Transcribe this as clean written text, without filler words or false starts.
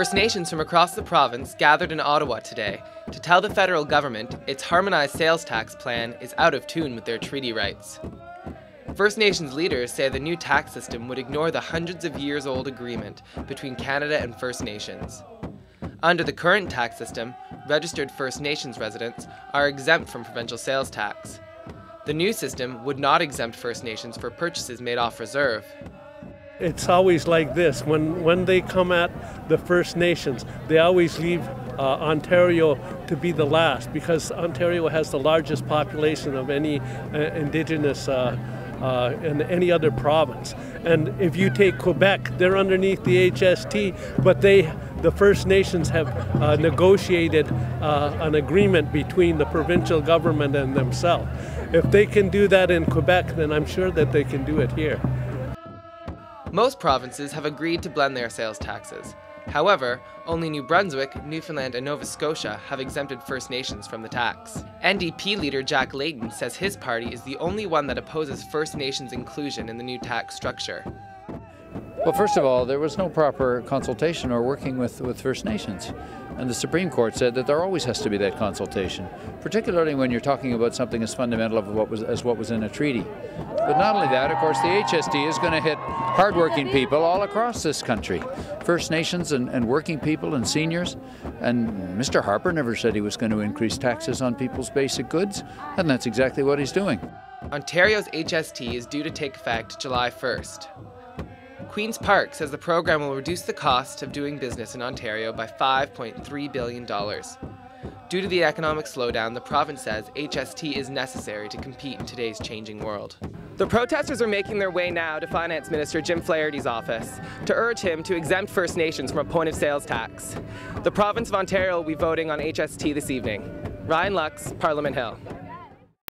First Nations from across the province gathered in Ottawa today to tell the federal government its harmonized sales tax plan is out of tune with their treaty rights. First Nations leaders say the new tax system would ignore the hundreds of years old agreement between Canada and First Nations. Under the current tax system, registered First Nations residents are exempt from provincial sales tax. The new system would not exempt First Nations for purchases made off reserve. It's always like this. When they come at the First Nations, they always leave Ontario to be the last, because Ontario has the largest population of any Indigenous in any other province. And if you take Quebec, they're underneath the HST, but the First Nations have negotiated an agreement between the provincial government and themselves. If they can do that in Quebec, then I'm sure that they can do it here. Most provinces have agreed to blend their sales taxes. However, only New Brunswick, Newfoundland, and Nova Scotia have exempted First Nations from the tax. NDP leader Jack Layton says his party is the only one that opposes First Nations inclusion in the new tax structure. Well, first of all, there was no proper consultation or working with First Nations. And the Supreme Court said that there always has to be that consultation, particularly when you're talking about something as fundamental as what was in a treaty. But not only that, of course, the HST is going to hit hardworking people all across this country, First Nations and working people and seniors. And Mr. Harper never said he was going to increase taxes on people's basic goods, and that's exactly what he's doing. Ontario's HST is due to take effect July 1st. Queen's Park says the program will reduce the cost of doing business in Ontario by $5.3 billion. Due to the economic slowdown, the province says HST is necessary to compete in today's changing world. The protesters are making their way now to Finance Minister Jim Flaherty's office to urge him to exempt First Nations from a point of sales tax. The province of Ontario will be voting on HST this evening. Ryan Lux, Parliament Hill.